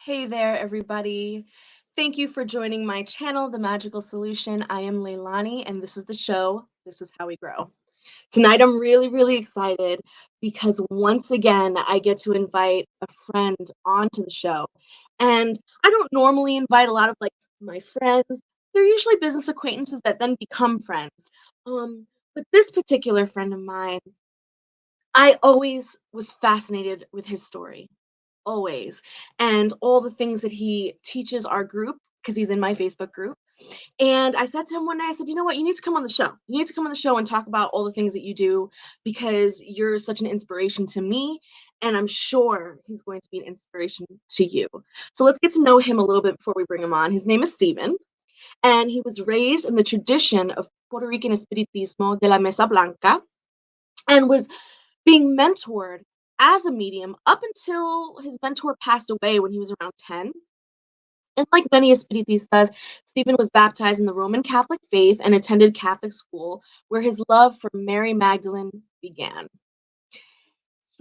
Hey there, everybody. Thank you for joining my channel, The Magickal Solution. I am Leilani, and this is the show. This is how we grow. Tonight, I'm really excited because once again, I get to invite a friend onto the show. And I don't normally invite a lot of my friends. They're usually business acquaintances that then become friends. But this particular friend of mine, I always was fascinated with his story. Always. And all the things that he teaches our group, because he's in my Facebook group. And I said to him one day, I said, you know what? You need to come on the show. You need to come on the show and talk about all the things that you do because you're such an inspiration to me. And I'm sure he's going to be an inspiration to you. So let's get to know him a little bit before we bring him on. His name is Steven, and he was raised in the tradition of Puerto Rican Espiritismo de la Mesa Blanca and was being mentored as a medium up until his mentor passed away when he was around 10. And like many Espiritistas, Stephen was baptized in the Roman Catholic faith and attended Catholic school, where his love for Mary Magdalene began.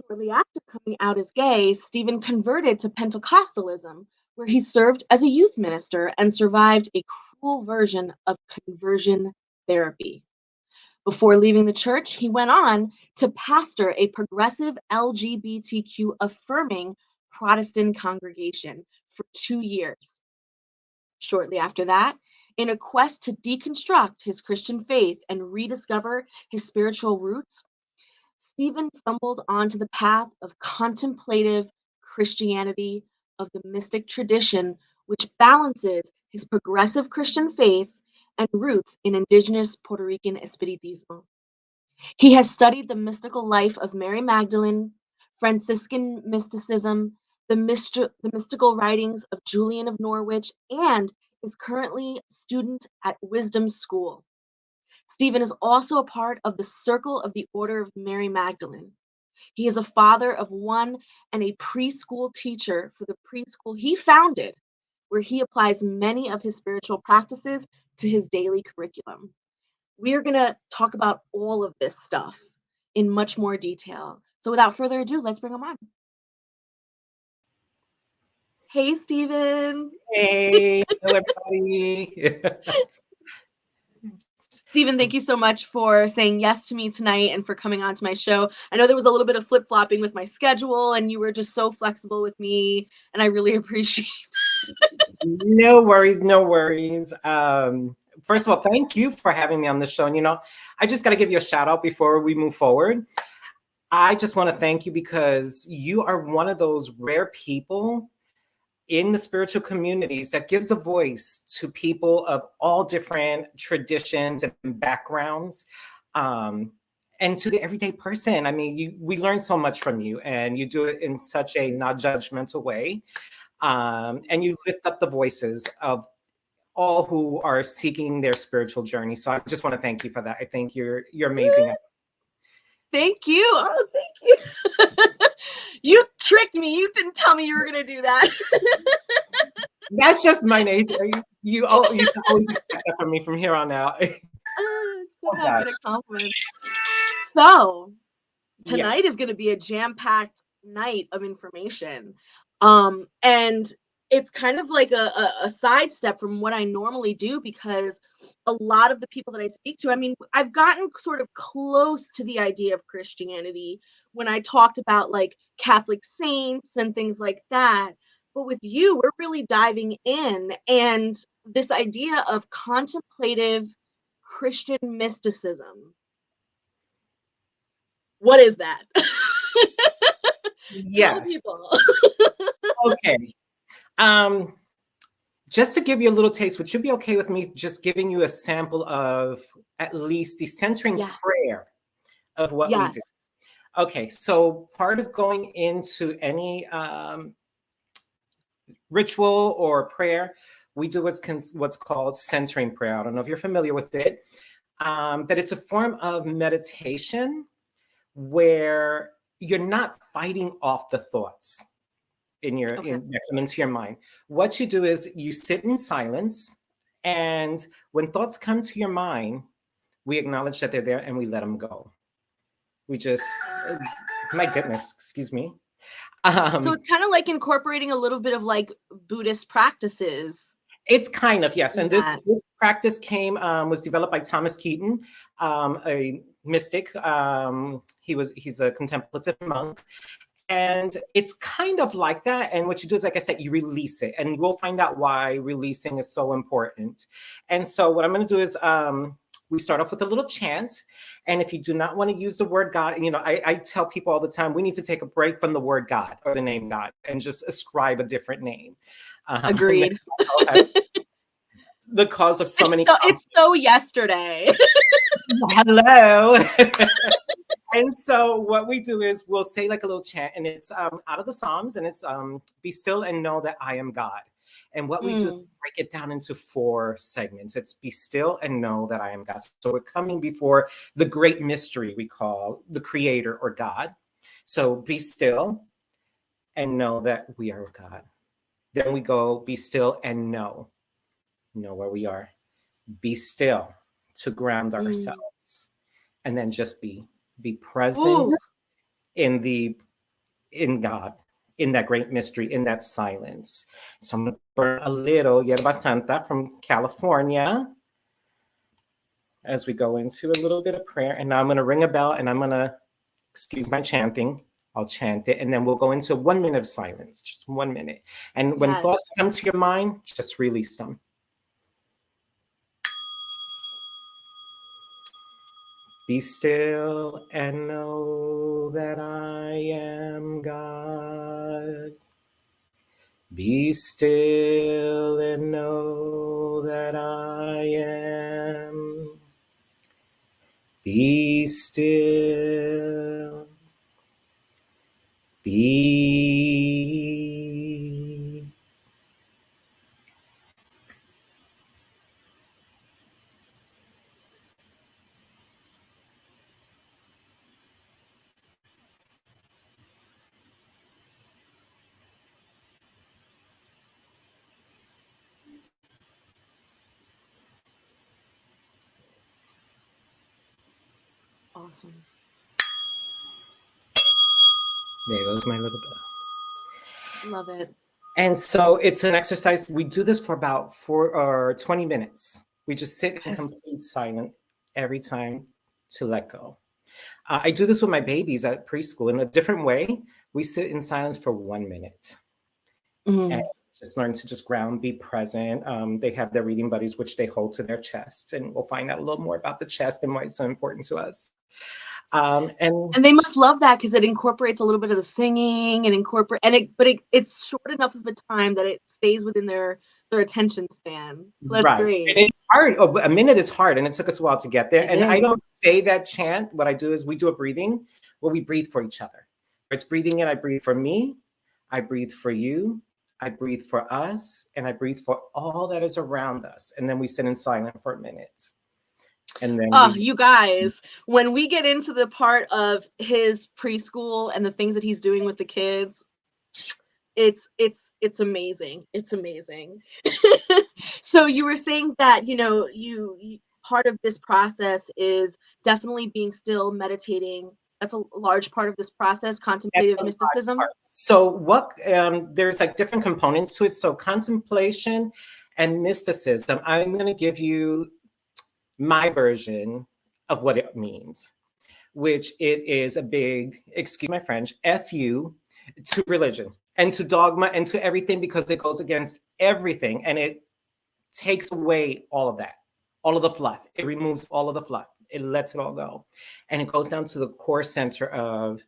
Shortly after coming out as gay, Stephen converted to Pentecostalism, where he served as a youth minister and survived a cruel version of conversion therapy. Before leaving the church, he went on to pastor a progressive LGBTQ affirming Protestant congregation for 2 years. Shortly after that, in a quest to deconstruct his Christian faith and rediscover his spiritual roots, Stephen stumbled onto the path of contemplative Christianity, of the mystic tradition, which balances his progressive Christian faith and roots in indigenous Puerto Rican Espiritismo. He has studied the mystical life of Mary Magdalene, Franciscan mysticism, the mystical writings of Julian of Norwich, and is currently a student at Wisdom School. Stephen is also a part of the Circle of the Order of Mary Magdalene. He is a father of one and a preschool teacher for the preschool he founded, where he applies many of his spiritual practices to his daily curriculum. We are going to talk about all of this stuff in much more detail. So without further ado, let's bring him on. Hey, Stephen. Hey, hello everybody. Stephen, thank you so much for saying yes to me tonight and for coming on to my show. I know there was a little bit of flip-flopping with my schedule, and you were just so flexible with me, and I really appreciate No worries, no worries. First of all, thank you for having me on the show. And I just got to give you a shout out before we move forward. I just want to thank you because you are one of those rare people in the spiritual communities that gives a voice to people of all different traditions and backgrounds. And to the everyday person. I mean, we learn so much from you, and you do it in such a not judgmental way. And you lift up the voices of all who are seeking their spiritual journey. So I just want to thank you for that. I think you're amazing. Thank you. Oh, thank you. You tricked me. You didn't tell me you were going to do that. That's just my nature. You should always expect that from me from here on out. So happy to compliment. So tonight Yes. is going to be a jam-packed night of information. And it's kind of like a sidestep from what I normally do because a lot of the people that I speak to, I mean, I've gotten sort of close to the idea of Christianity when I talked about like Catholic saints and things like that. But with you, we're really diving in, and this idea of contemplative Christian mysticism. What is that? Tell the Yes. people. Okay. Just to give you a little taste, would you be okay with me just giving you a sample of at least the centering prayer of what we do? Okay, so part of going into any ritual or prayer, we do what's called centering prayer. I don't know if you're familiar with it, but it's a form of meditation where you're not fighting off the thoughts that come into your mind. What you do is you sit in silence, and when thoughts come to your mind, we acknowledge that they're there and we let them go. We just, my goodness, excuse me. So it's kind of like incorporating a little bit of like Buddhist practices. It's kind of, yes. And this that. practice was developed by Thomas Keaton, a mystic. He's a contemplative monk. And it's kind of like that. And what you do is, like I said, you release it. And we'll find out why releasing is so important. And so what I'm going to do is we start off with a little chant. And if you do not want to use the word God, and I tell people all the time, we need to take a break from the word God or the name God and just ascribe a different name. Agreed. The cause of so many. It's so yesterday. Hello. And so what we do is we'll say like a little chant, and it's out of the Psalms, and it's be still and know that I am God. And what we do is break it down into 4 segments. It's be still and know that I am God. So we're coming before the great mystery we call the Creator or God. So be still and know that we are God. Then we go be still and know where we are. Be still to ground ourselves, and then just be present in God, in that great mystery, in that silence. So I'm going to burn a little Yerba Santa from California as we go into a little bit of prayer. And now I'm going to ring a bell, and I'm going to, excuse my chanting, I'll chant it, and then we'll go into 1 minute of silence, just 1 minute. And when thoughts come to your mind, just release them. Be still and know that I am God. Be still and know that I am. Be still. Be. Awesome. There goes my little bell. Love it. And so it's an exercise. We do this for about 20 minutes. We just sit in complete silence every time to let go. I do this with my babies at preschool in a different way. We sit in silence for 1 minute and just learn to just ground, be present. They have their reading buddies, which they hold to their chest. And we'll find out a little more about the chest and why it's so important to us. And they must love that because it incorporates a little bit of the singing and it's short enough of a time that it stays within their attention span. So that's great. And it's hard. A minute is hard, and it took us a while to get there. I don't say that chant. What I do is we do a breathing where we breathe for each other. It's breathing in. I breathe for me. I breathe for you. I breathe for us, and I breathe for all that is around us. And then we sit in silence for a minute. And then you guys, when we get into the part of his preschool and the things that he's doing with the kids, it's amazing. It's amazing. So you were saying that, you part of this process is definitely being still, meditating. That's a large part of this process, contemplative mysticism. So there's like different components to it. So contemplation and mysticism, I'm going to give you my version of what it means, which it is a big, excuse my French, FU to religion and to dogma and to everything, because it goes against everything and it takes away all of that, all of the fluff. It removes all of the fluff. It lets it all go. And it goes down to the core center of,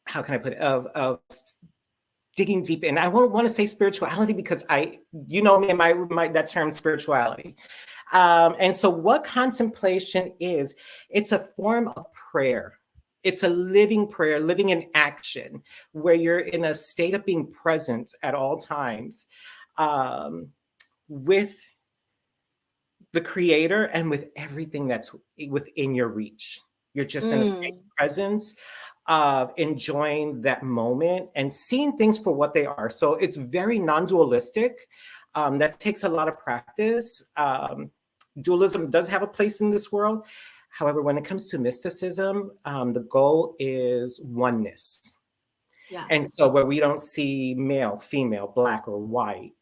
how can I put it, of digging deep in. I won't want to say spirituality because me and my that term spirituality. And so what contemplation is, it's a form of prayer. It's a living prayer, living in action, where you're in a state of being present at all times with the Creator and with everything that's within your reach. You're just in a state of presence of enjoying that moment and seeing things for what they are. So it's very non-dualistic. That takes a lot of practice. Dualism does have a place in this world. However, when it comes to mysticism, the goal is oneness. And Yes. so where we don't see male, female, black, or white,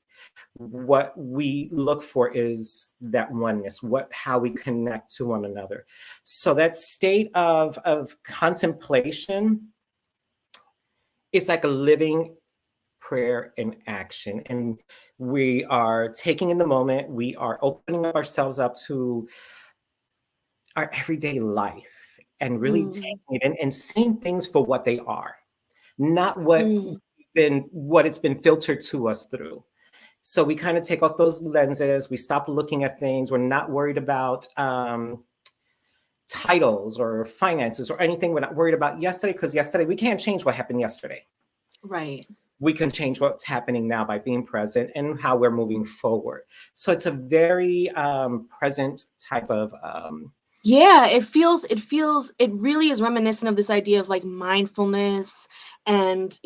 what we look for is that oneness, how we connect to one another. So that state of contemplation is like a living prayer in action. And we are taking in the moment, we are opening ourselves up to our everyday life and really Mm, taking it in and seeing things for what they are, not mm, what it's been filtered to us through. So we kind of take off those lenses. We stop looking at things. We're not worried about titles or finances or anything. We're not worried about yesterday, because yesterday we can't change what happened yesterday. right. We can change what's happening now by being present and how we're moving forward. So it's a very present type of Yeah, it really is reminiscent of this idea of like mindfulness and,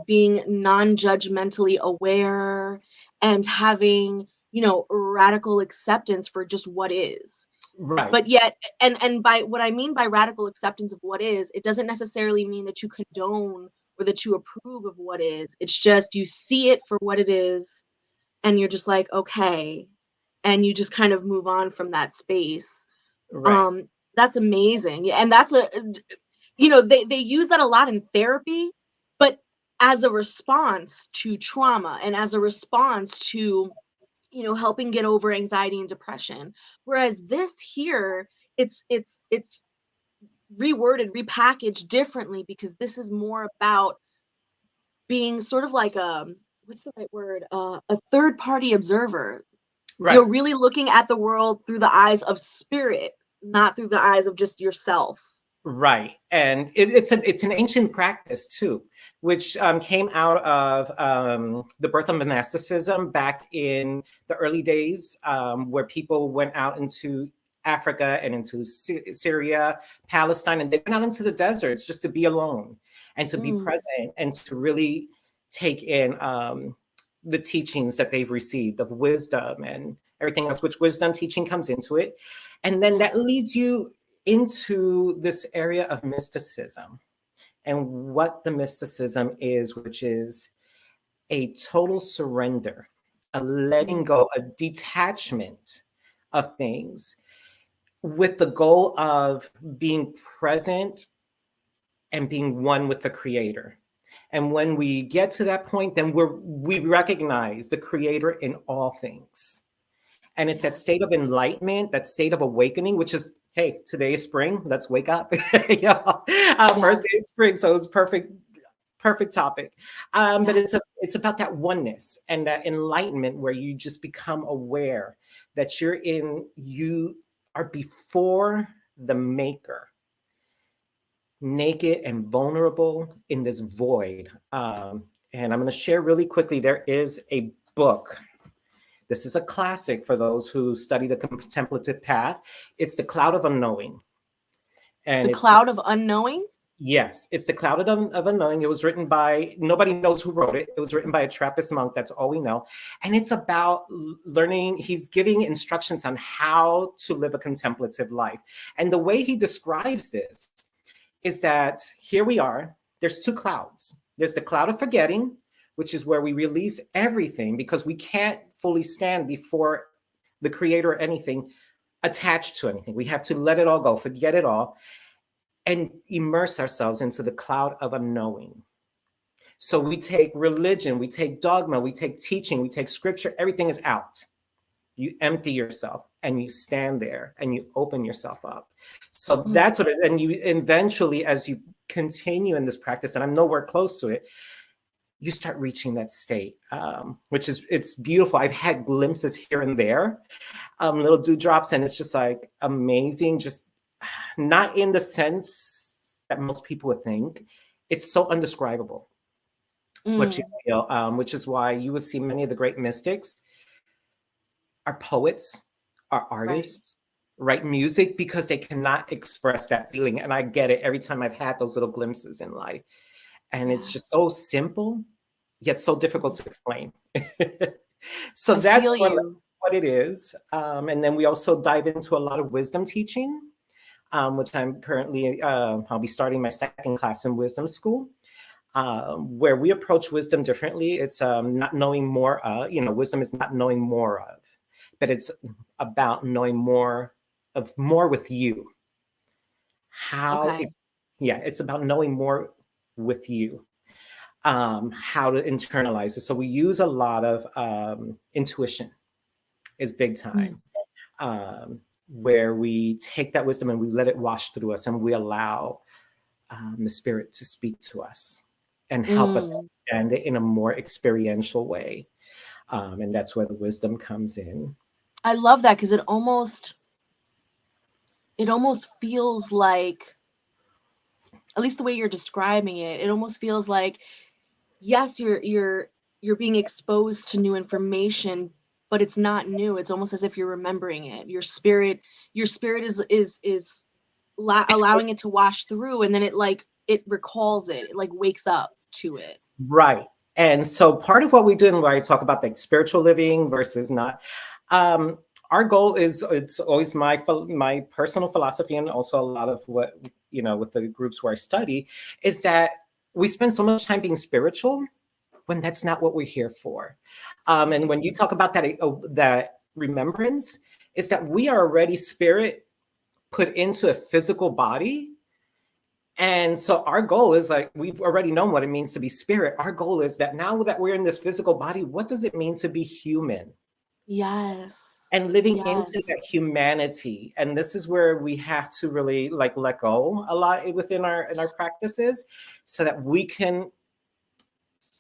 being non-judgmentally aware and having, radical acceptance for just what is. But right, yet, and by what I mean by radical acceptance of what is, it doesn't necessarily mean that you condone or that you approve of what is. It's just you see it for what it is and you're just like, okay, and you just kind of move on from that space. right, Um, that's amazing. Yeah, and they use that a lot in therapy, but as a response to trauma and as a response to, helping get over anxiety and depression. Whereas this here, it's reworded, repackaged differently because this is more about being sort of like what's the right word? A third party observer. right. Really looking at the world through the eyes of spirit, not through the eyes of just yourself. Right, and it's an ancient practice too, which came out of the birth of monasticism back in the early days, where people went out into Africa and into Syria, Palestine, and they went out into the deserts just to be alone and to be Mm, present and to really take in the teachings that they've received of wisdom and everything else, which wisdom teaching comes into it, and then that yes. leads you into this area of mysticism and what the mysticism is, which is a total surrender, a letting Mm, go, a detachment of things with the goal of being present and being one with the creator. And when we get to that point, then we recognize the creator in all things. And it's that yes. state of enlightenment, that state of awakening, which is, hey, today is spring, let's wake up. Yeah, first Yes. day of spring, so it's perfect topic. But Yes. it's about that oneness and that enlightenment where you just become aware that you are before the maker, naked and vulnerable in this void. And I'm going to share really quickly, there is a book. This is a classic for those who study the contemplative path. It's The Cloud of Unknowing. And The it's, cloud of unknowing? yes, it's The Cloud of Unknowing. It was written by, nobody knows who wrote it. It was written by a Trappist monk. That's all we know. And it's about learning, he's giving instructions on how to live a contemplative life. And the way he describes this is that here we are, there's two clouds. There's the cloud of forgetting, which is where we release everything because we can't fully stand before the creator or anything attached to anything. We have to let it all go, forget it all, and immerse ourselves into the cloud of unknowing. So we take religion, we take dogma, we take teaching, we take scripture, everything is out. You empty yourself and you stand there and you open yourself up. So Mm, that's what it is. And you eventually, as you continue in this practice, and I'm nowhere close to it, you start reaching that state, which is, it's beautiful. I've had glimpses here and there, little dewdrops, and it's just like amazing, just not in the sense that most people would think. It's so undescribable what you mm, feel, which is why you will see many of the great mystics are poets, are right. artists, write music because they cannot express that feeling. And I get it every time I've had those little glimpses in life. And it's just Yes. so simple, yet so difficult Mhm. to explain. So I that's feel more or less you. what it is. And then we also dive into a lot of wisdom teaching, which I'm currently, I'll be starting my second class in wisdom school. Where we approach wisdom differently, it's not knowing more of, wisdom is not knowing more of, but it's about knowing more with you. Okay. It's about knowing more with you, how to internalize it. So we use a lot of intuition is big Mm. time, where we take that wisdom and we let it wash through us and we allow the spirit to speak to us and help us Mm. understand it in a more experiential way. And that's where the wisdom comes in. I love that because it almost feels like, at least the way you're describing it, it almost feels like, yes, you're being exposed to new information, but it's not new. It's almost as if you're remembering it. Your spirit is It's allowing it to wash through, and then it recalls it. It like wakes up to it. right. And so part of what we do and why I talk about like spiritual living versus not, um, our goal is, it's always my personal philosophy, and also a lot of what, with the groups where I study, is that we spend so much time being spiritual when that's not what we're here for. And when you talk about that remembrance, is that we are already spirit put into a physical body. And so our goal is, like, we've already known what it means to be spirit. Our goal is that now that we're in this physical body, what does it mean to be human? Yes. And living into Yes. that humanity. And this is where we have to really like let go a lot within our practices, so that we can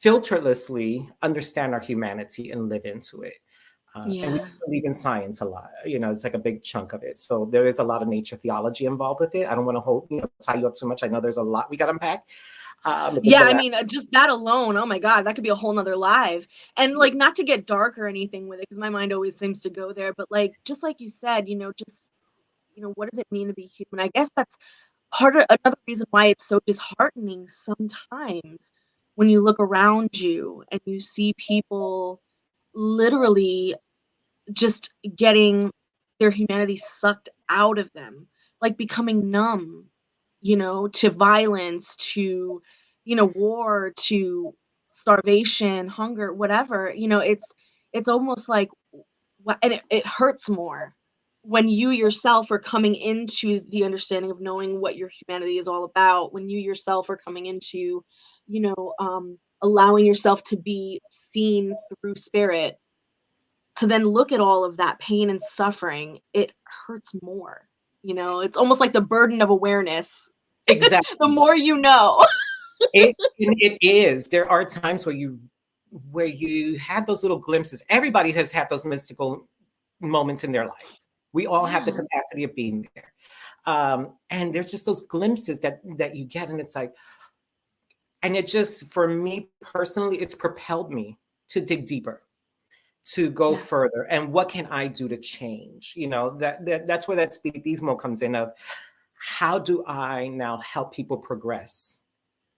filterlessly understand our humanity and live into it. And we Yeah. believe in science a lot. It's like a big chunk of it. So there is a lot of nature theology involved with it. I don't want to tie you up too much. I know there's a lot we got to unpack. Yeah, But I mean, just that alone, oh my God, that could be a whole nother live. And like, not to get dark or anything with it, because my mind always seems to go there, but like, just like you said, just, what does it mean to be human? I guess that's part of another reason why it's so disheartening sometimes when you look around you and you see people literally just getting their humanity sucked out of them, like becoming numb, to violence, to, war, to starvation, hunger, whatever. It's almost like, and it hurts more when you yourself are coming into the understanding of knowing what your humanity is all about, when you yourself are coming into, allowing yourself to be seen through spirit, to then look at all of that pain and suffering, it hurts more. It's almost like the burden of awareness. The exactly. more you know. It is. There are times where you have those little glimpses. Everybody has had those mystical moments in their life. We all have the Yeah. capacity of being there. And there's just those glimpses that you get, and it's like, and it just, for me personally, it's propelled me to dig deeper, to go Yes. further, and what can I do to change? That's where that spiritismo comes in, of how do I now help people progress?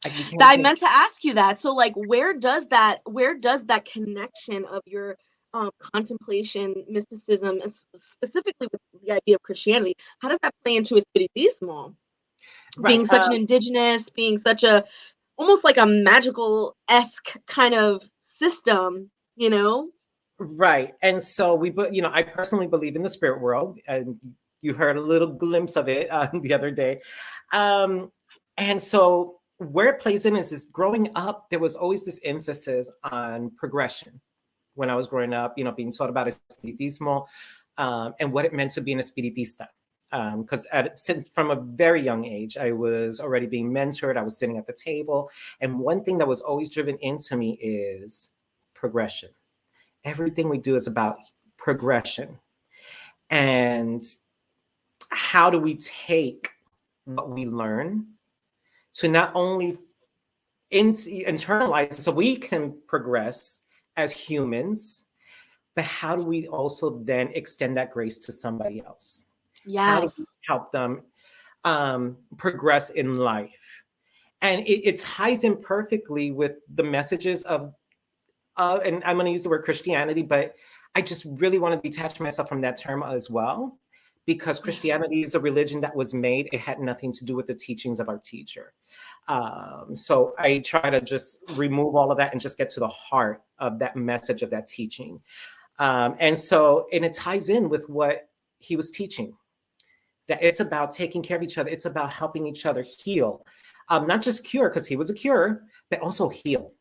Like, we That can't I just meant to ask you that. So like, where does that connection of your contemplation, mysticism, and specifically with the idea of Christianity, how does that play into Espiritismo? right. Being such an indigenous, being such a almost like a magical-esque kind of system, you know? Right. And so I personally believe in the spirit world, and you heard a little glimpse of it the other day. Um, and so where it plays in is growing up, there was always this emphasis on progression. When I was growing up, being taught about espiritismo, and what it meant to be an espiritista. Because since from a very young age, I was already being mentored. I was sitting at the table. And one thing that was always driven into me is progression. Everything we do is about progression. And how do we take what we learn to not only internalize so we can progress as humans, but how do we also then extend that grace to somebody else? How do we Yes. help them progress in life? And it ties in perfectly with the messages of, and I'm going to use the word Christianity, but I just really want to detach myself from that term as well, because Christianity is a religion that was made. It had nothing to do with the teachings of our teacher. So I try to just remove all of that and just get to the heart of that message of that teaching. And it ties in with what he was teaching, that it's about taking care of each other. It's about helping each other heal, not just cure, because he was a cure, but also heal.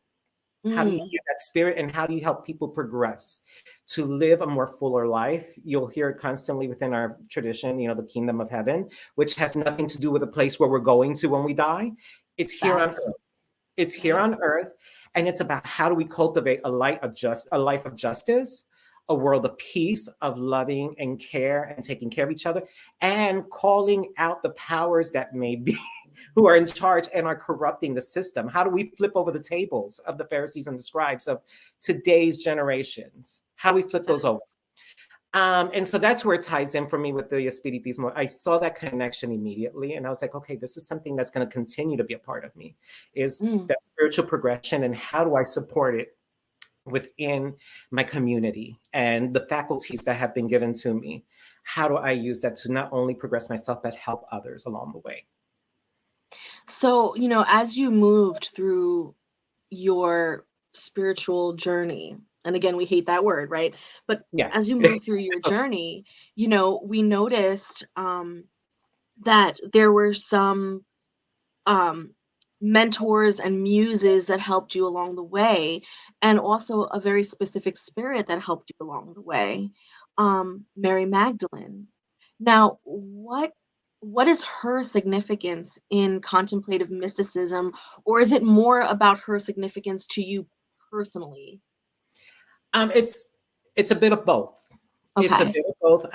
How do you heal that spirit, and how do you help people progress to live a more fuller life? You'll hear it constantly within our tradition, the kingdom of heaven, which has nothing to do with a place where we're going to when we die. It's here on earth. It's here on earth, and it's about how do we cultivate a life of justice, a world of peace, of loving and care and taking care of each other, and calling out the powers that may be who are in charge and are corrupting the system. How do we flip over the tables of the Pharisees and the scribes of today's generations? How do we flip those over? And so that's where it ties in for me with the Espiritismo. I saw that connection immediately, and I was like, okay, this is something that's going to continue to be a part of me, is that spiritual progression, and how do I support it within my community and the faculties that have been given to me? How do I use that to not only progress myself, but help others along the way? So, as you moved through your spiritual journey, and again, we hate that word, right? But Yeah. as you move through your journey, we noticed that there were some mentors and muses that helped you along the way, and also a very specific spirit that helped you along the way, Mary Magdalene. Now, what is her significance in contemplative mysticism, or is it more about her significance to you personally? It's a bit of both. It's a Okay. bit of both.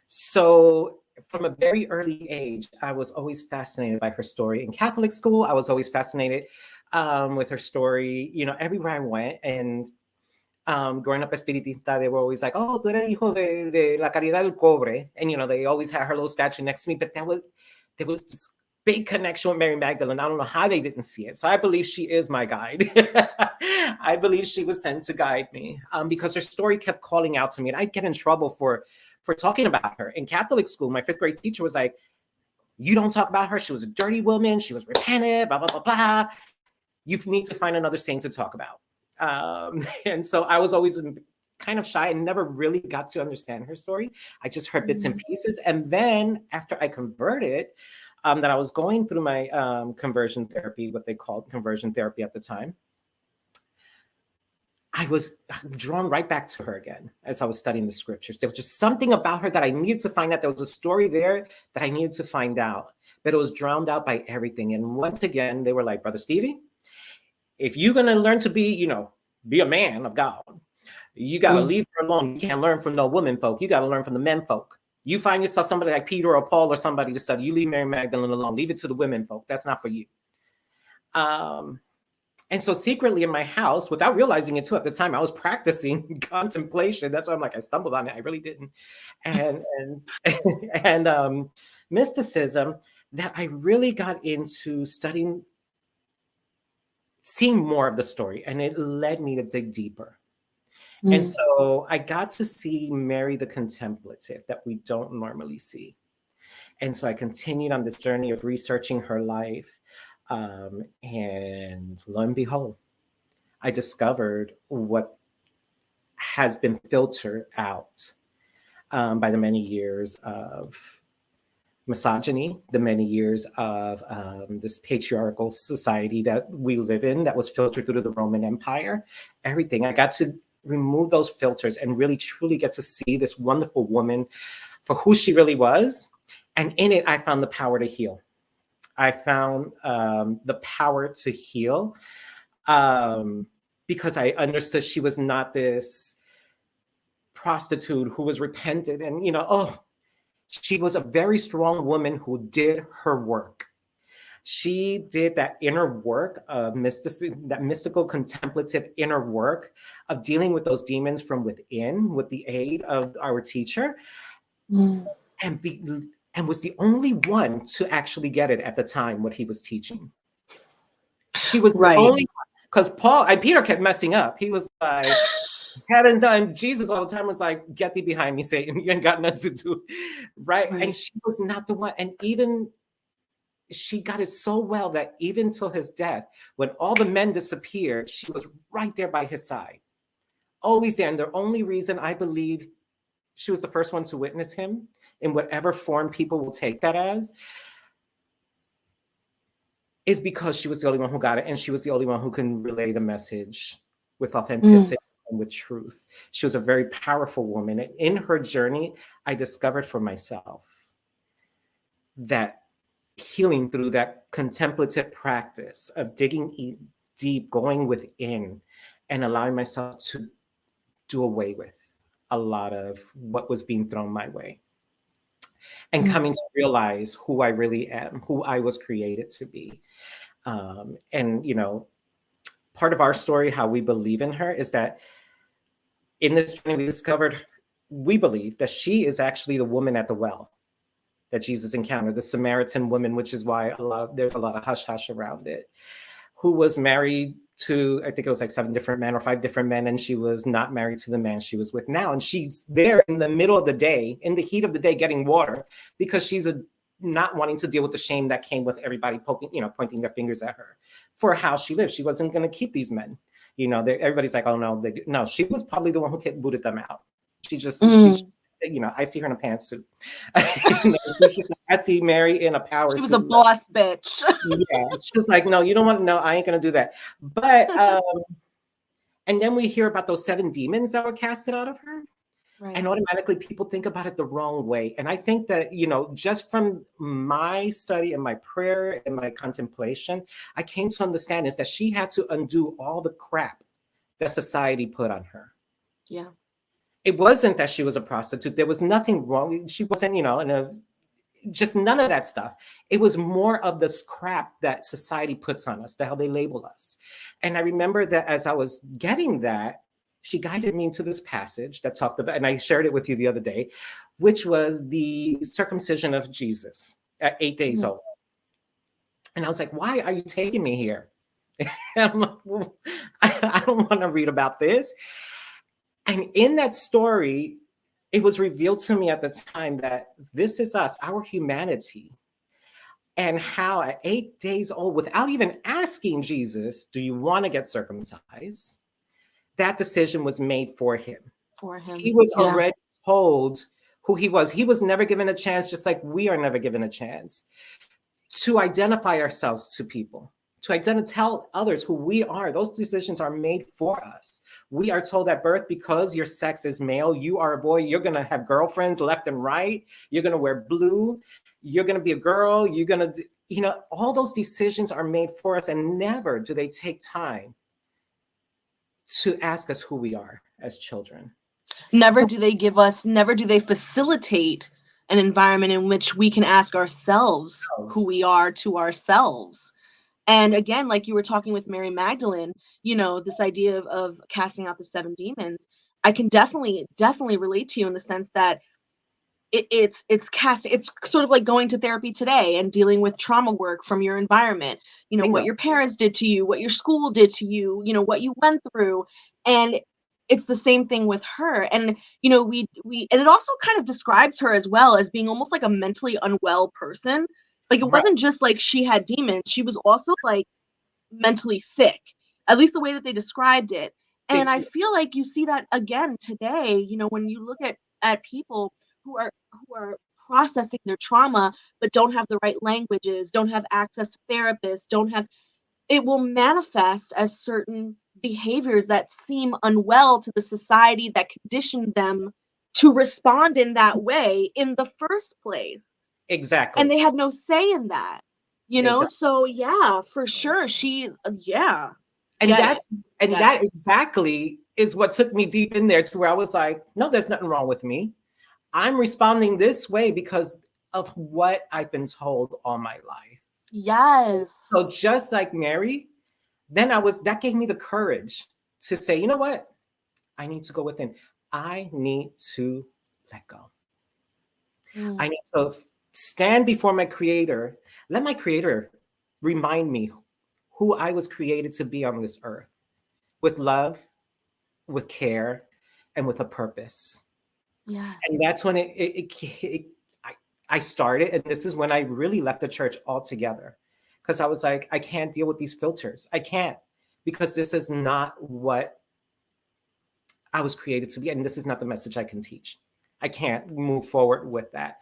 So from a very early age, I was always fascinated by her story. In Catholic school, I was always fascinated with her story, everywhere I went. And growing up Espiritista, they were always like, oh, tú eres hijo de la caridad del cobre. And, they always had her little statue next to me. But there was this big connection with Mary Magdalene. I don't know how they didn't see it. So I believe she is my guide. I believe she was sent to guide me because her story kept calling out to me. And I'd get in trouble for talking about her. In Catholic school, my 5th grade teacher was like, you don't talk about her. She was a dirty woman. She was repentant, blah, blah, blah, blah. You need to find another saint to talk about. And so I was always kind of shy and never really got to understand her story. I just heard bits and pieces. And then after I converted, that I was going through my conversion therapy, what they called conversion therapy at the time, I was drawn right back to her again as I was studying the scriptures. There was just something about her that I needed to find out. There was a story there that I needed to find out, but it was drowned out by everything. And once again, they were like, Brother Stevie, if you're going to learn to be, be a man of God, you got to leave her alone. You can't learn from no women folk. You got to learn from the men folk. You find yourself somebody like Peter or Paul or somebody to study. You leave Mary Magdalene alone. Leave it to the women folk. That's not for you. And so secretly in my house, without realizing it too at the time, I was practicing contemplation. That's why I'm like, I stumbled on it. I really didn't. And mysticism, that I really got into studying, seeing more of the story, and it led me to dig deeper. And so I got to see Mary the contemplative that we don't normally see. And so I continued on this journey of researching her life. And lo and behold, I discovered what has been filtered out by the many years of misogyny, the many years of this patriarchal society that we live in, that was filtered through the Roman Empire, everything. I got to remove those filters and really truly get to see this wonderful woman for who she really was. And in it, I found the power to heal. I found the power to heal because I understood she was not this prostitute who was repentant and, she was a very strong woman who did her work. She did that inner work of mysticism, that mystical contemplative inner work of dealing with those demons from within with the aid of our teacher, and was the only one to actually get it at the time what he was teaching. She was the only one, because Paul and Peter kept messing up. He was like, Hadn't done. Jesus all the time was like, "Get thee behind me, Satan! You ain't got nothing to do." Right? And she was not the one. And even she got it so well that even till his death, when all the men disappeared, she was right there by his side, always there. And the only reason I believe she was the first one to witness him, in whatever form people will take that as, is because she was the only one who got it, and she was the only one who can relay the message with authenticity and with truth. She was a very powerful woman. And in her journey, I discovered for myself that healing through that contemplative practice of digging deep, going within, and allowing myself to do away with a lot of what was being thrown my way, and coming to realize who I really am, who I was created to be. And, you know, part of our story, how we believe in her, is that in this journey, we believe that she is actually the woman at the well that Jesus encountered, the Samaritan woman, which is why there's a lot of hush hush around it, who was married to, I think it was like 7 different men or 5 different men, and she was not married to the man she was with now. And she's there in the middle of the day, in the heat of the day, getting water, because she's not wanting to deal with the shame that came with everybody pointing their fingers at her for how she lived. She wasn't going to keep these men. You know, everybody's like, oh no, she was probably the one who booted them out. She you know, I see her in a pantsuit. I see Mary in a power suit. She was a boss bitch. Yeah, it's just like, no, you don't want to know. I ain't gonna do that. But and then we hear about those 7 demons that were casted out of her. Right. And automatically people think about it the wrong way. And I think that, you know, just from my study and my prayer and my contemplation, I came to understand is that she had to undo all the crap that society put on her. Yeah. It wasn't that she was a prostitute. There was nothing wrong. She wasn't, you know, just none of that stuff. It was more of this crap that society puts on us, how they label us. And I remember that as I was getting that, she guided me into this passage that talked about, and I shared it with you the other day, which was the circumcision of Jesus at 8 days old. And I was like, why are you taking me here? And I'm like, well, I don't want to read about this. And in that story, it was revealed to me at the time that this is us, our humanity, and how at 8 days old, without even asking Jesus, do you want to get circumcised? That decision was made for him. He was already told who he was. He was never given a chance, just like we are never given a chance to identify ourselves to people, to tell others who we are. Those decisions are made for us. We are told at birth, because your sex is male, you are a boy, you're going to have girlfriends left and right. You're going to wear blue. You're going to be a girl. You're going to, you know, all those decisions are made for us, and never do they take time to ask us who we are as children. Never do they facilitate an environment in which we can ask ourselves who we are to ourselves. And again, like you were talking with Mary Magdalene, you know, this idea of casting out the 7 demons, I can definitely relate to you in the sense that it's sort of like going to therapy today and dealing with trauma work from your environment, you know, what your parents did to you, what your school did to you, you know, what you went through. And it's the same thing with her. And, you know, we and it also kind of describes her as well as being almost like a mentally unwell person. Like, it wasn't just like she had demons, she was also like mentally sick, at least the way that they described it. And I feel like you see that again today, you know, when you look at people who are processing their trauma but don't have the right languages, don't have access to therapists, it will manifest as certain behaviors that seem unwell to the society that conditioned them to respond in that way in the first place. Exactly. And they had no say in that, you know? So yeah, for sure. And that exactly is what took me deep in there, to where I was like, no, there's nothing wrong with me. I'm responding this way because of what I've been told all my life. Yes. So just like Mary, then that gave me the courage to say, you know what? I need to go within. I need to let go. I need to stand before my creator. Let my creator remind me who I was created to be on this earth, with love, with care, and with a purpose. Yes. And that's when I started. And this is when I really left the church altogether, because I was like, I can't deal with these filters. I can't, because this is not what I was created to be. And this is not the message I can teach. I can't move forward with that.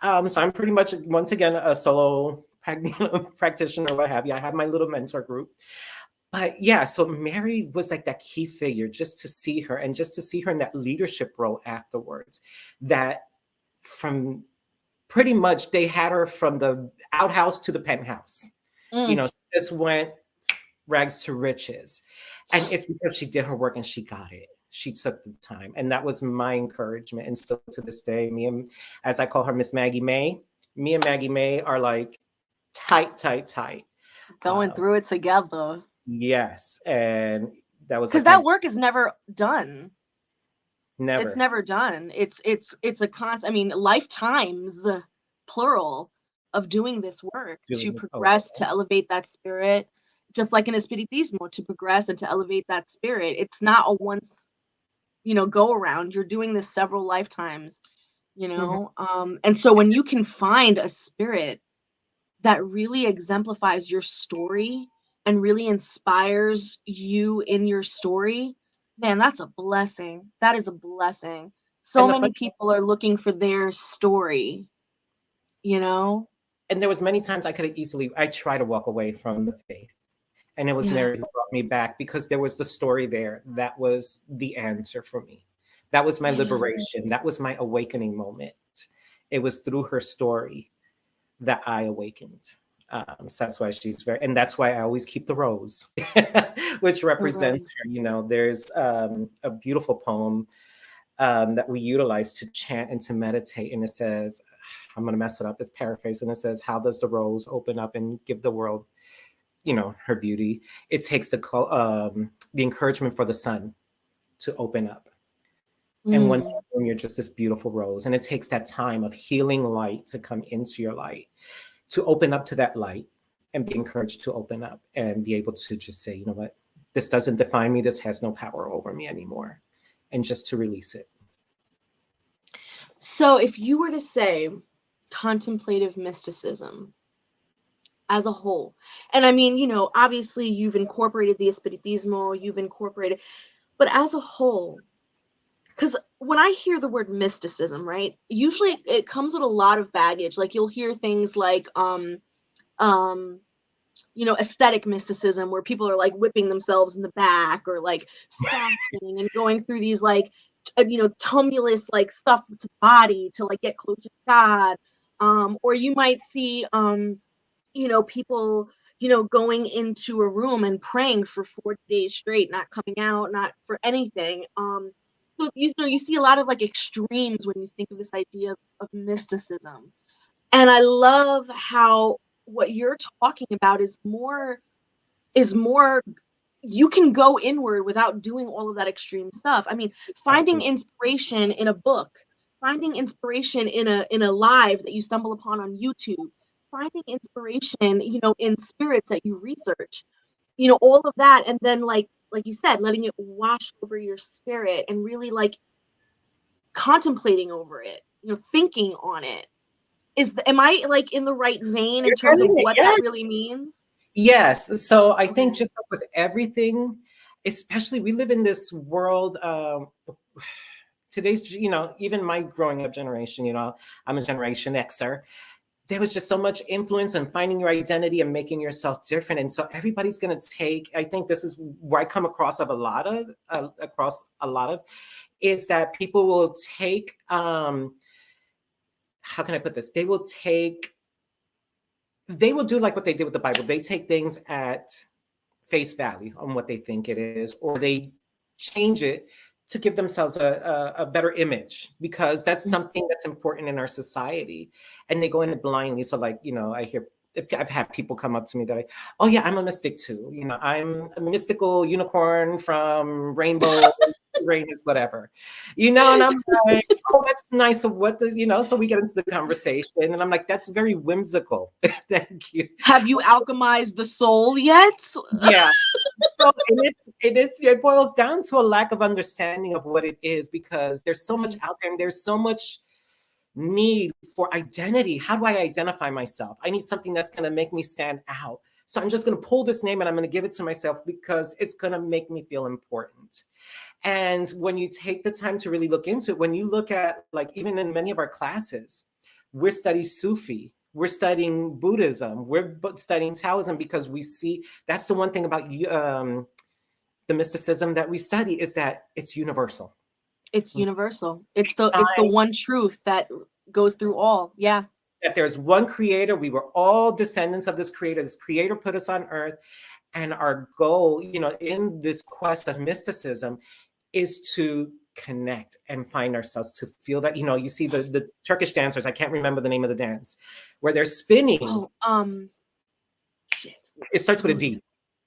So I'm pretty much, once again, a solo practitioner, what have you. I have my little mentor group. But yeah, so Mary was like that key figure, just to see her and just to see her in that leadership role afterwards, that from pretty much they had her from the outhouse to the penthouse. You know, she just went rags to riches. And it's because she did her work and she got it. She took the time. And that was my encouragement. And still to this day, me and, as I call her, Miss Maggie May, me and Maggie May are like tight. Going through it together. Yes. And that was because like that work is never done. never. It's never done. It's a constant. I mean, lifetimes, plural, of doing this work to progress, to elevate that spirit, just like in Espiritismo, to progress and to elevate that spirit. It's not a once, go around. You're doing this several lifetimes, and so when you can find a spirit that really exemplifies your story and really inspires you in your story, man, that's a blessing. That is a blessing. So many people are looking for their story, And there was many times I tried to walk away from the faith. And it was Mary who brought me back, because there was the story there. That was the answer for me. That was my liberation. That was my awakening moment. It was through her story that I awakened. So that's why and that's why I always keep the rose, which represents her. There's a beautiful poem that we utilize to chant and to meditate. And it says, I'm going to mess it up, it's paraphrased, and it says, how does the rose open up and give the world, her beauty? It takes the encouragement for the sun to open up. And when you're just this beautiful rose, and it takes that time of healing light to come into your light, to open up to that light and be encouraged to open up and be able to just say, you know what, this doesn't define me. This has no power over me anymore. And just to release it. So if you were to say contemplative mysticism as a whole, and I mean, obviously you've incorporated the Espiritismo, but as a whole, because when I hear the word mysticism, right, usually it comes with a lot of baggage. Like you'll hear things like, aesthetic mysticism, where people are like whipping themselves in the back, or like fasting and going through these like, tumulus like stuff to body to like get closer to God. Or you might see, people, going into a room and praying for 40 days straight, not coming out, not for anything. So you see a lot of like extremes when you think of this idea of mysticism. And I love how what you're talking about is more you can go inward without doing all of that extreme stuff. I mean, finding inspiration in a book, finding inspiration in a live that you stumble upon on YouTube, finding inspiration, in spirits that you research, all of that. And then like you said, letting it wash over your spirit and really like contemplating over it, thinking on it. Am I like in the right vein in terms of what that really means? Yes. So I think just with everything, especially we live in this world, today's, even my growing up generation, I'm a Generation Xer. There was just so much influence on finding your identity and making yourself different. And so everybody's going to I think this is where I come across a lot of, is that people will take, how can I put this? They will do like what they did with the Bible. They take things at face value on what they think it is, or they change it to give themselves a better image, because that's something that's important in our society. And they go in it blindly. So like, I've had people come up to me that like, oh yeah, I'm a mystic too. I'm a mystical unicorn from Rainbow, Rainus, whatever. And I'm like, oh, that's nice. So what does, so we get into the conversation and I'm like, that's very whimsical. Thank you. Have you alchemized the soul yet? Yeah. It boils down to a lack of understanding of what it is, because there's so much out there and there's so much need for identity. How do I identify myself? I need something that's going to make me stand out. So I'm just going to pull this name and I'm going to give it to myself because it's going to make me feel important. And when you take the time to really look into it, when you look at, like, even in many of our classes, we're studying Sufi, we're studying Buddhism, we're studying Taoism, because we see that's the one thing about the mysticism that we study, is that it's universal. It's universal. It's the one truth that goes through all. Yeah. That there's one creator. We were all descendants of this creator. This creator put us on earth. And our goal, in this quest of mysticism, is to connect and find ourselves, to feel that, you see the Turkish dancers, I can't remember the name of the dance, where they're spinning. Shit. It starts with a D.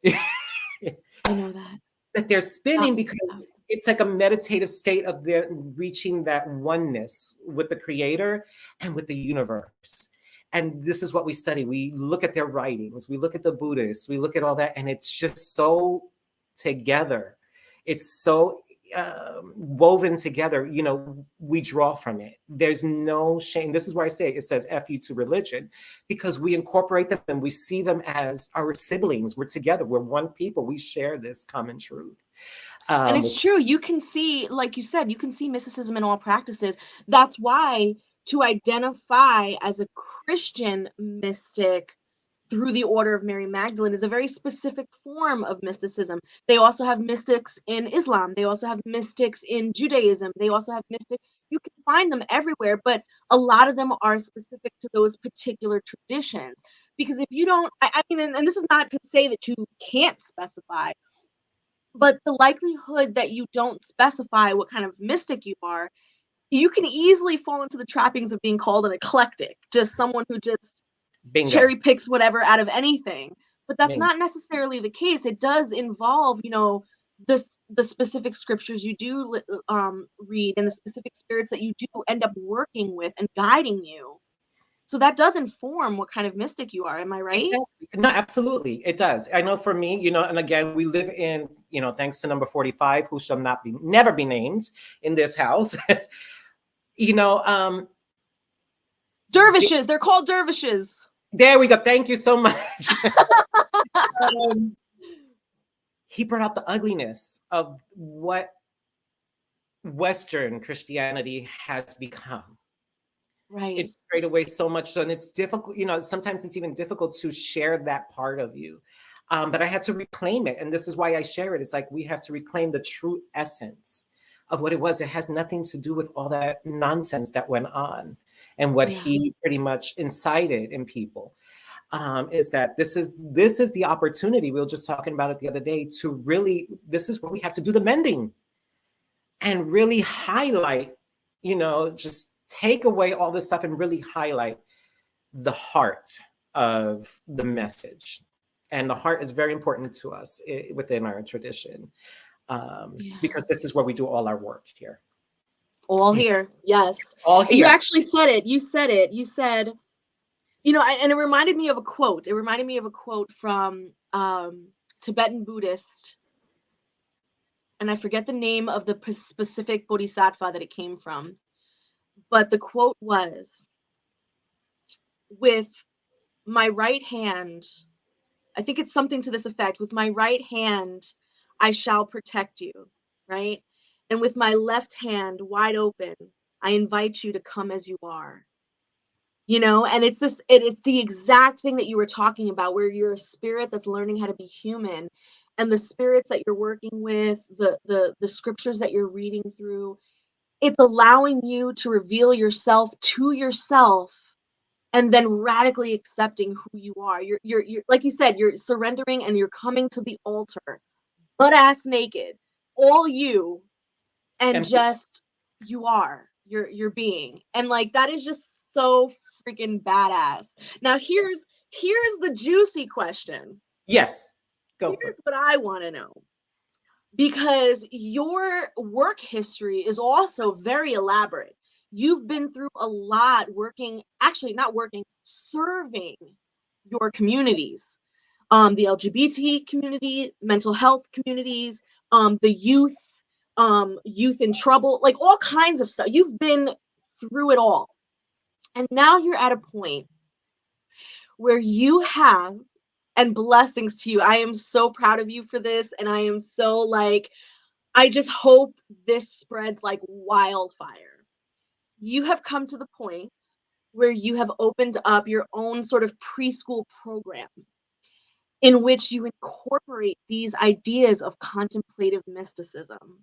I know that. That they're spinning because it's like a meditative state of their reaching that oneness with the creator and with the universe. And this is what we study. We look at their writings, we look at the Buddhists, we look at all that, and it's just so together. It's so woven together. We draw from it. There's no shame. This is where I say it says F you to religion, because we incorporate them and we see them as our siblings. We're together. We're one people. We share this common truth. And it's true. You can see, like you said, you can see mysticism in all practices. That's why to identify as a Christian mystic through the order of Mary Magdalene is a very specific form of mysticism. They also have mystics in Islam. They also have mystics in Judaism. They also have mystics. You can find them everywhere, but a lot of them are specific to those particular traditions. Because if you don't, I mean, and this is not to say that you can't specify, but the likelihood that you don't specify what kind of mystic you are, you can easily fall into the trappings of being called an eclectic, just someone who just Bingo. Cherry picks whatever out of anything. But that's not necessarily the case. It does involve, the specific scriptures you do read, and the specific spirits that you do end up working with and guiding you. So that does inform what kind of mystic you are. Am I right? Exactly. No, absolutely. It does. I know for me, and again, we live in, thanks to number 45, who shall never be named in this house. Dervishes. They're called dervishes. There we go. Thank you so much. He brought out the ugliness of what Western Christianity has become. Right. It's strayed away so much, so, and it's difficult. Sometimes it's even difficult to share that part of you. But I had to reclaim it, and this is why I share it. It's like we have to reclaim the true essence of what it was. It has nothing to do with all that nonsense that went on, and what he pretty much incited in people. Is that this is the opportunity. We were just talking about it the other day, to really, this is where we have to do the mending and really highlight, just take away all this stuff and really highlight the heart of the message. And the heart is very important to us within our tradition, because this is where we do all our work here. All here, yes. All here. You actually said it. You said, and it reminded me of a quote. It reminded me of a quote from Tibetan Buddhist, and I forget the name of the specific bodhisattva that it came from. But the quote was, with my right hand, I think it's something to this effect, with my right hand, I shall protect you, right? And with my left hand wide open, I invite you to come as you are. And it's the exact thing that you were talking about, where you're a spirit that's learning how to be human, and the spirits that you're working with, the scriptures that you're reading through, it's allowing you to reveal yourself to yourself, and then radically accepting who you are. You're like you said, you're surrendering, and you're coming to the altar, butt ass naked, all you, and just you are your being, and like that is just so freaking badass. Now here's the juicy question. Yes, go. Here's what I want to know, because your work history is also very elaborate. You've been through a lot serving your communities. the LGBT community, mental health communities, the youth in trouble, like all kinds of stuff. You've been through it all. And now you're at a point where you have, and blessings to you. I am so proud of you for this. And I am so like, I just hope this spreads like wildfire. You have come to the point where you have opened up your own sort of preschool program in which you incorporate these ideas of contemplative mysticism.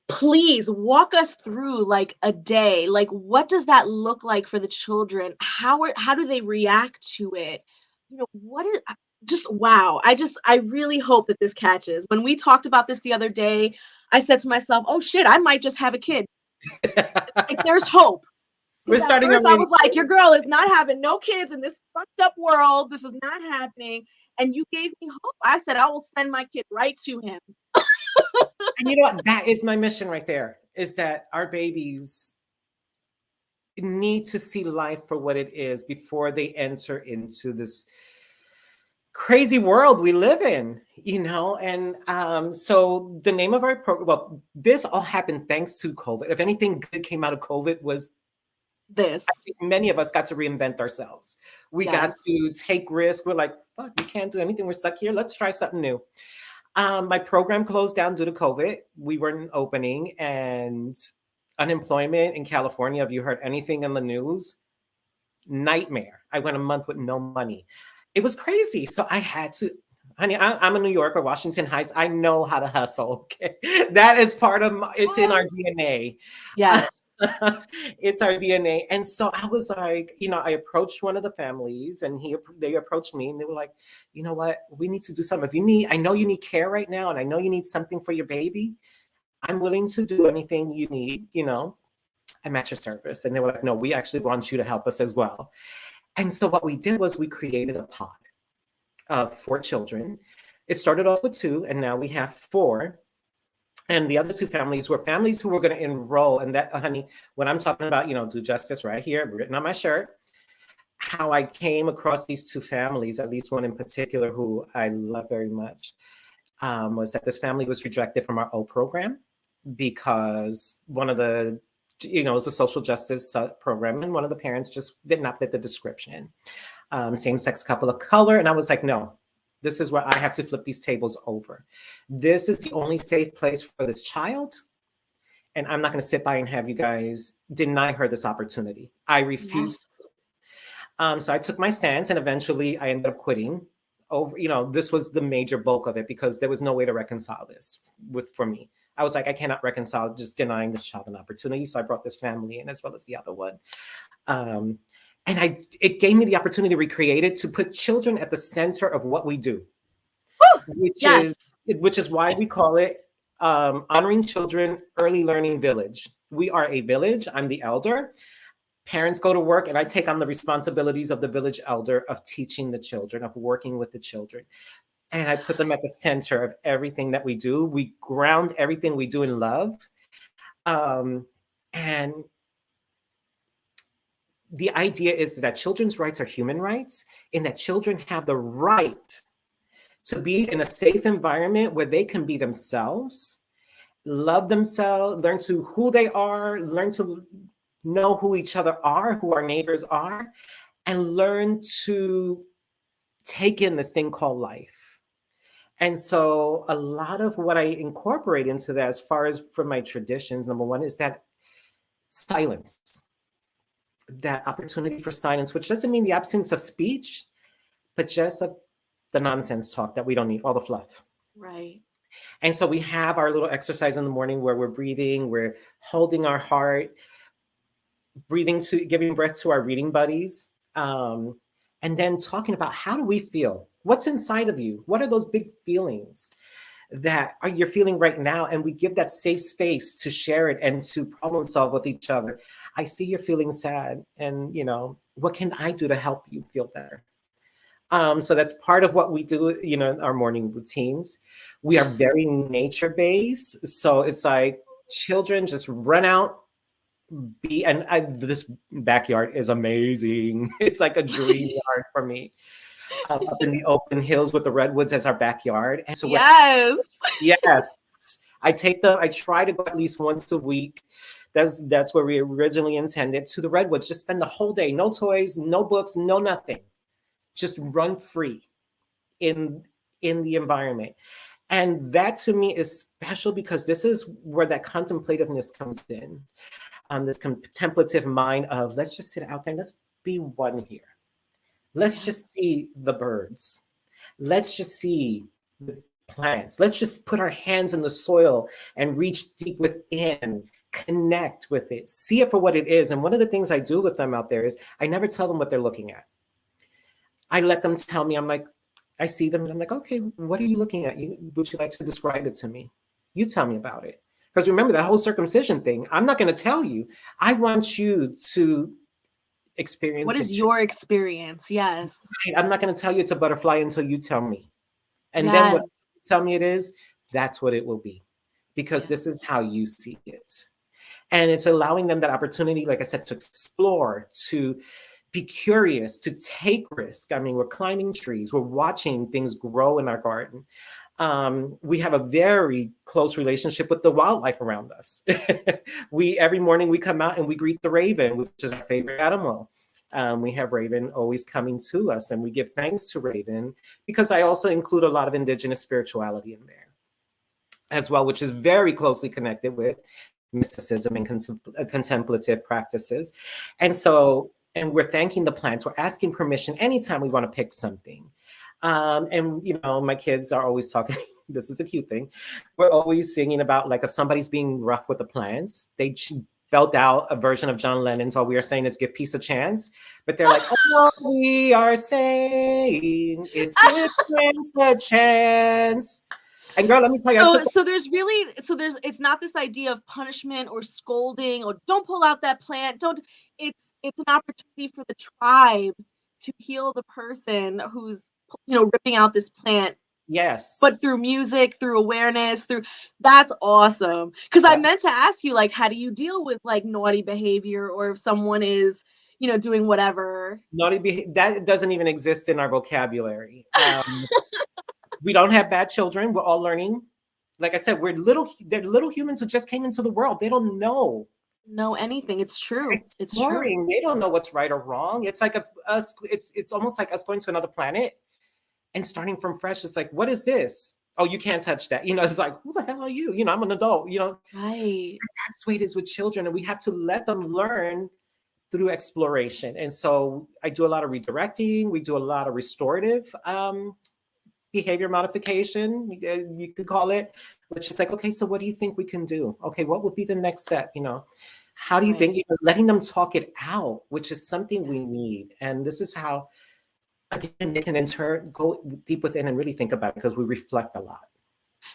Please walk us through like a day. Like, what does that look like for the children? How do they react to it? You know, what is just wow. I really hope that this catches. When we talked about this the other day, I said to myself, "Oh shit, I might just have a kid." Like, there's hope. We're Because at starting first I already. was like, your girl is not having no kids in this fucked up world. This is not happening. And you gave me hope. I said, I will send my kid right to him. And you know what? That is my mission right there, is that our babies need to see life for what it is before they enter into this crazy world we live in, you know? And so the name of our program, well, this all happened thanks to COVID. If anything good came out of COVID was This. I think many of us got to reinvent ourselves. We got Yes. to take risks. We're like, fuck, we can't do anything. We're stuck here. Let's try something new. My program closed down due to COVID. We weren't opening, and unemployment in California. Have you heard anything in the news? Nightmare. I went a month with no money. It was crazy. So I had to, honey, I'm a New Yorker, Washington Heights. I know how to hustle. Okay. That is part of it's in our DNA. Yes. It's our DNA. And so I was like, you know, I approached one of the families, and they approached me, and they were like, you know what, we need to do something. If you need, I know you need care right now, and I know you need something for your baby. I'm willing to do anything you need, you know, I'm at your service. And they were like, no, we actually want you to help us as well. And so what we did was we created a pod of 4 children. It started off with 2, and now we have 4. And the other 2 families were families who were going to enroll. And that, honey, when I'm talking about, you know, do justice right here, written on my shirt, how I came across these 2 families, at least one in particular who I love very much, was that this family was rejected from our old program because one of the, you know, it was a social justice program, and one of the parents just did not fit the description. Same-sex couple of color. And I was like, no, this is where I have to flip these tables over. This is the only safe place for this child. And I'm not going to sit by and have you guys deny her this opportunity. I refused. Yes. So I took my stance, and eventually I ended up quitting. Over, you know, this was the major bulk of it because there was no way to reconcile this for me. I was like, I cannot reconcile just denying this child an opportunity. So I brought this family in as well as the other one. And it gave me the opportunity to recreate it, to put children at the center of what we do, which is why we call it Honoring Children Early Learning Village. We are a village. I'm the elder. Parents go to work, and I take on the responsibilities of the village elder, of teaching the children, of working with the children. And I put them at the center of everything that we do. We ground everything we do in love. And the idea is that children's rights are human rights, and that children have the right to be in a safe environment where they can be themselves, love themselves, learn to who they are, learn to know who each other are, who our neighbors are, and learn to take in this thing called life. And so a lot of what I incorporate into that, as far as from my traditions, number one, is that silence, that opportunity for silence, which doesn't mean the absence of speech, but just of the nonsense talk that we don't need, all the fluff. Right. And so we have our little exercise in the morning where we're breathing, we're holding our heart, giving breath to our reading buddies, and then talking about how do we feel? What's inside of you? What are those big feelings that you're feeling right now? And we give that safe space to share it and to problem solve with each other. I see you're feeling sad, and you know, what can I do to help you feel better? So that's part of what we do, you know, in our morning routines. We are very nature-based. So it's like children just run out, this backyard is amazing. It's like a dream yard for me. up in the Oakland Hills with the redwoods as our backyard. And so Yes. yes, I take them. I try to go at least once a week. That's where we originally intended, to the redwoods. Just spend the whole day, no toys, no books, no nothing. Just run free in the environment. And that to me is special because this is where that contemplativeness comes in. This contemplative mind of, let's just sit out there and let's be one here. Let's just see the birds. Let's just see the plants. Let's just put our hands in the soil and reach deep within, connect with it, see it for what it is. And one of the things I do with them out there is I never tell them what they're looking at. I let them tell me. I'm like, I see them and I'm like, okay, what are you looking at? Would you like to describe it to me? You tell me about it. Because remember that whole circumcision thing, I'm not going to tell you. I want you to experience What it is your experience? Yes. I'm not going to tell you it's a butterfly until you tell me. And then what Yes. you tell me it is, that's what it will be. Because Yes. this is how you see it. And it's allowing them that opportunity, like I said, to explore, to be curious, to take risks. I mean, we're climbing trees, we're watching things grow in our garden. We have a very close relationship with the wildlife around us. Every morning we come out and we greet the raven, which is our favorite animal. We have Raven always coming to us, and we give thanks to Raven because I also include a lot of indigenous spirituality in there as well, which is very closely connected with mysticism and contemplative practices. And we're thanking the plants. We're asking permission anytime we want to pick something. And my kids are always talking. This is a cute thing. We're always singing about, like, if somebody's being rough with the plants, they belt out a version of John Lennon's "All We Are Saying Is Give Peace a Chance," but they're like, "All we are saying is give plants a chance." And girl, let me tell you, it's not this idea of punishment or scolding or don't pull out that plant. It's an opportunity for the tribe to heal the person who's ripping out this plant. yes, But through music, through awareness, that's awesome. Because I meant to ask you, like, how do you deal with like naughty behavior, or if someone is, doing whatever? That doesn't even exist in our vocabulary. We don't have bad children. We're all learning. Like I said, they're little humans who just came into the world. They don't know Anything. It's true. Exploring. It's true. They don't know what's right or wrong. It's like us. It's almost like us going to another planet and starting from fresh. It's like, what is this? Oh, you can't touch that. It's like, who the hell are you? I'm an adult. Right. That's the way it is with children, and we have to let them learn through exploration. And so I do a lot of redirecting. We do a lot of restorative behavior modification, you could call it, which is like, okay, so what do you think we can do? Okay, what would be the next step? How do you think, letting them talk it out, which is something we need. And this is how, again, they can go deep within and really think about it, because we reflect a lot.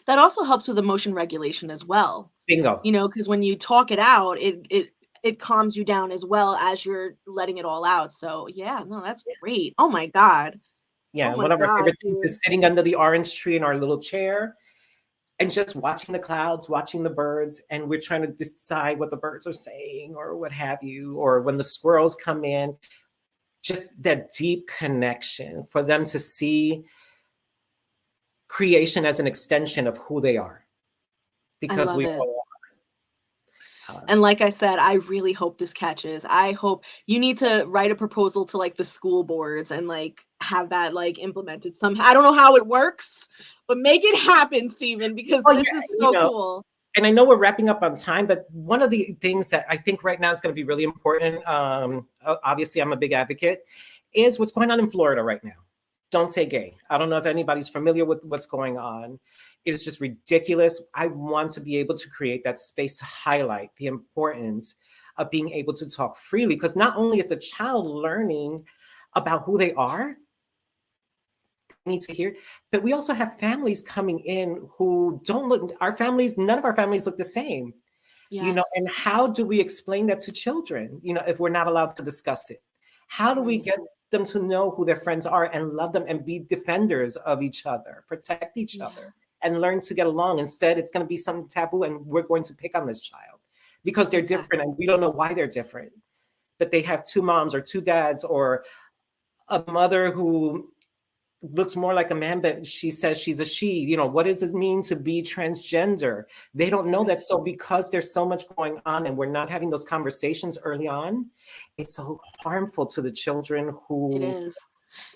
That also helps with emotion regulation as well. Bingo. Because when you talk it out, it calms you down as well as you're letting it all out. So yeah, no, that's great. Oh my God. Yeah, Oh one of our favorite things dude. is sitting under the orange tree in our little chair and just watching the clouds, watching the birds, and we're trying to decide what the birds are saying or what have you, or when the squirrels come in, just that deep connection for them to see creation as an extension of who they are. Because we all are. And like I said, I really hope this catches. I hope you need to write a proposal to like the school boards and like have that like implemented somehow. I don't know how it works, but make it happen, Steven, because this is so cool. And I know we're wrapping up on time, but one of the things that I think right now is going to be really important, obviously I'm a big advocate, is what's going on in Florida right now. Don't say gay. I don't know if anybody's familiar with what's going on. It is just ridiculous. I want to be able to create that space to highlight the importance of being able to talk freely, because not only is the child learning about who they are, they need to hear, but we also have families coming in who don't look, none of our families look the same. Yes. And how do we explain that to children, if we're not allowed to discuss it? How do we get them to know who their friends are and love them and be defenders of each other, protect each other, and learn to get along? Instead, it's going to be some taboo and we're going to pick on this child because they're different and we don't know why they're different. But they have two moms or two dads or a mother who looks more like a man, but she says she's a she. You know, what does it mean to be transgender? They don't know that. So because there's so much going on and we're not having those conversations early on, it's so harmful to the children It who, is.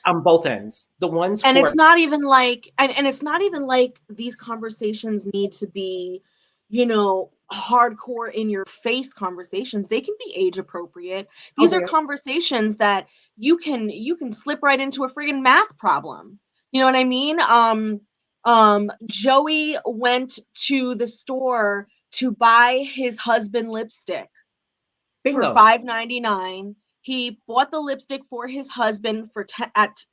on both ends, the ones And who it's are, not even like, and it's not even like these conversations need to be, you know, hardcore in your face conversations. They can be age appropriate. oh, These are conversations that you can slip right into a friggin' math problem. You know what I mean? Joey went to the store to buy his husband lipstick for bingo. $5.99. He bought the lipstick for his husband for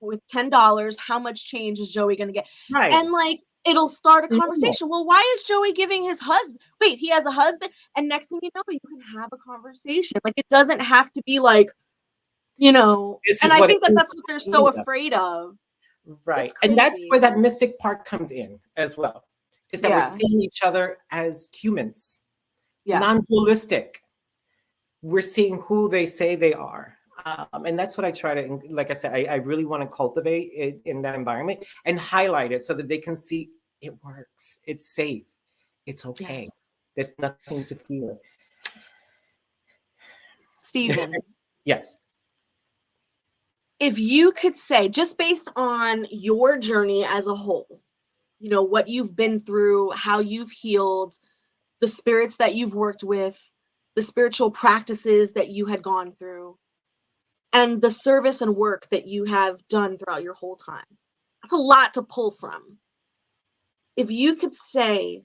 with $10. How much change is Joey gonna get? Right. And like it'll start a Normal. conversation. Well, why is Joey giving his husband? Wait, he has a husband, and next thing you know, you can have a conversation. Like it doesn't have to be like, you know. This And is I what it think that is. that's what they're so afraid of. It's Right. And that's crazy. where that mystic part comes in as well, is that we're Yeah. seeing each other as humans, Yeah. non-dualistic. We're seeing who they say they are. And that's what I try to, like I said, I really want to cultivate it in that environment and highlight it so that they can see it works. It's safe. It's okay. Yes. There's nothing to fear. Steven, Yes. if you could say, just based on your journey as a whole, you know, what you've been through, how you've healed, the spirits that you've worked with, the spiritual practices that you had gone through, and the service and work that you have done throughout your whole time. That's a lot to pull from. If you could say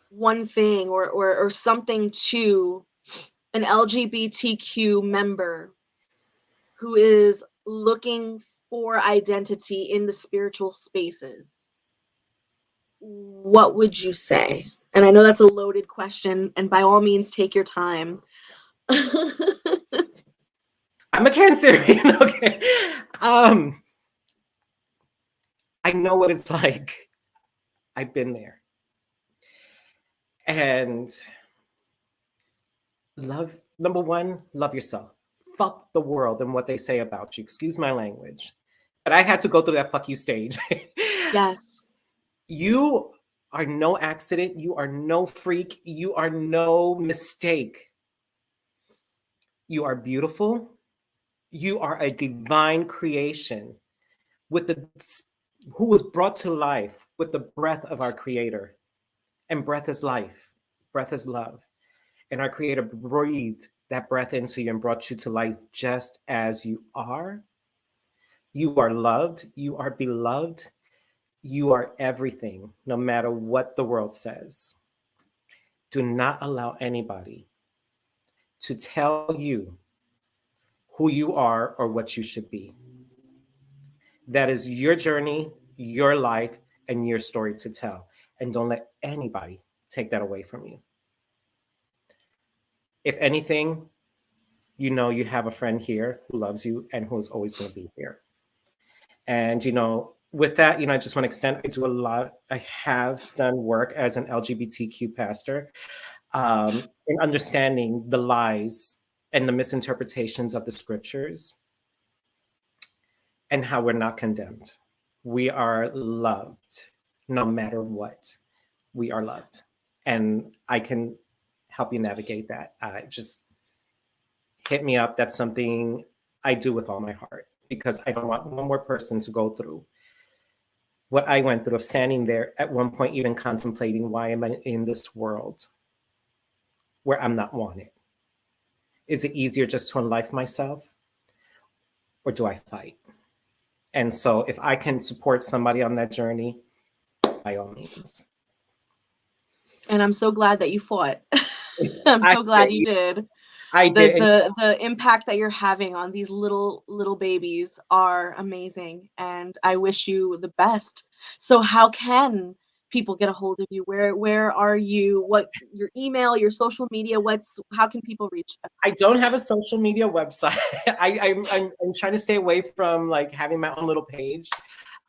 one thing or something to an LGBTQ member who is looking for identity in the spiritual spaces, what would you say? And I know that's a loaded question, and by all means, take your time. I'm a Cancerian. Okay. I know what it's like. I've been there. And love, number one, love yourself. Fuck the world and what they say about you. Excuse my language. But I had to go through that fuck you stage. Yes. You are no accident. You are no freak. You are no mistake. You are beautiful. You are a divine creation with the who was brought to life with the breath of our creator. And breath is life. Breath is love. And our creator breathed that breath into you and brought you to life just as you are. You are loved. You are beloved. You are everything, no matter what the world says. Do not allow anybody to tell you who you are or what you should be. That is your journey, your life, and your story to tell. And don't let anybody take that away from you. If anything, you know you have a friend here who loves you and who is always going to be here. And, you know, with that, you know, I just want to extend, I have done work as an LGBTQ pastor in understanding the lies and the misinterpretations of the scriptures and how we're not condemned. We are loved no matter what. We are loved. And I can help you navigate that. Just hit me up. That's something I do with all my heart because I don't want one more person to go through what I went through of standing there at one point, even contemplating why am I in this world where I'm not wanted? Is it easier just to unlife myself or do I fight? And so if I can support somebody on that journey, by all means. And I'm so glad that you fought. I'm I so glad you did. did. I The did. And the impact that you're having on these little babies are amazing, and I wish you the best. So how can people get a hold of you? Where are you? What your email, your social media? How can people reach you? I don't have a social media website. I'm trying to stay away from like having my own little page.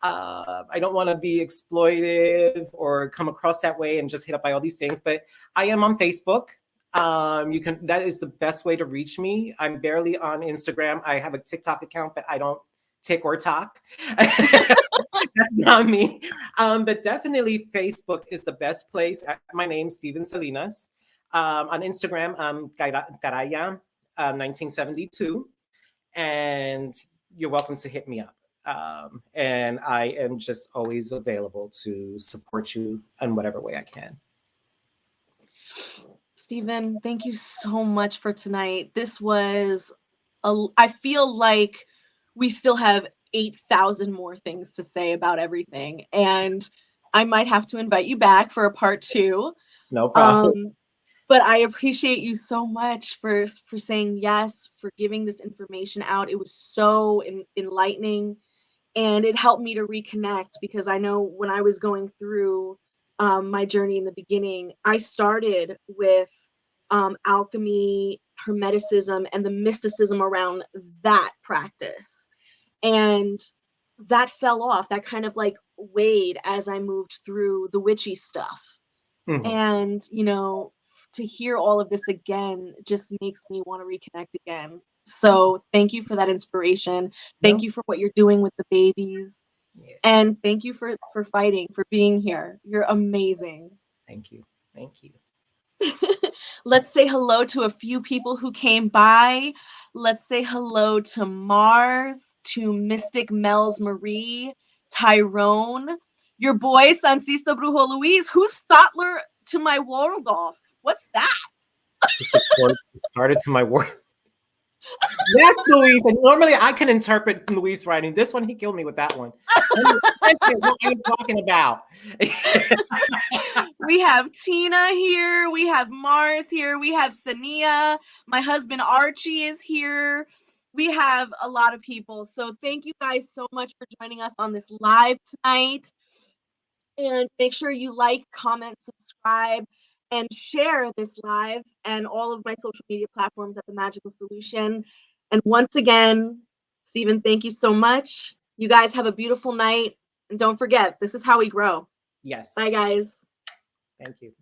I don't want to be exploitive or come across that way and just hit up by all these things. But I am on Facebook. That is the best way to reach me. I'm barely on Instagram. I have a TikTok account, but I don't tick or talk. That's not me. But definitely Facebook is the best place. My name's Steven Salinas. On Instagram, I'm Garaya 1972. And you're welcome to hit me up. And I am just always available to support you in whatever way I can. Steven, thank you so much for tonight. This was, I feel like we still have 8,000 more things to say about everything. And I might have to invite you back for a part 2. No problem. But I appreciate you so much for saying yes, for giving this information out. It was so enlightening, and it helped me to reconnect, because I know when I was going through my journey in the beginning, I started with alchemy, hermeticism, and the mysticism around that practice. And that fell off. That kind of like weighed as I moved through the witchy stuff. Mhm. And, you know, to hear all of this again just makes me want to reconnect again. So thank you for that inspiration. Thank you for what you're doing with the babies. Yeah. And thank you for fighting, for being here. You're amazing. Thank you. Thank you. Let's say hello to a few people who came by. Let's say hello to Mars, to Mystic Mel's Marie, Tyrone, your boy Sancisto Brujo Luis. Who's Stotler to my Waldorf? What's that? Who supports the started to my work. That's Luis. And normally I can interpret Luis writing. This one, he killed me with that one. That's what I'm talking about. We have Tina here. We have Mars here. We have Sania. My husband Archie is here. We have a lot of people. So thank you guys so much for joining us on this live tonight. And make sure you like, comment, subscribe, and share this live and all of my social media platforms at The Magickal Solution. And once again, Steven, thank you so much. You guys have a beautiful night. And don't forget, this is how we grow. Yes. Bye, guys. Thank you.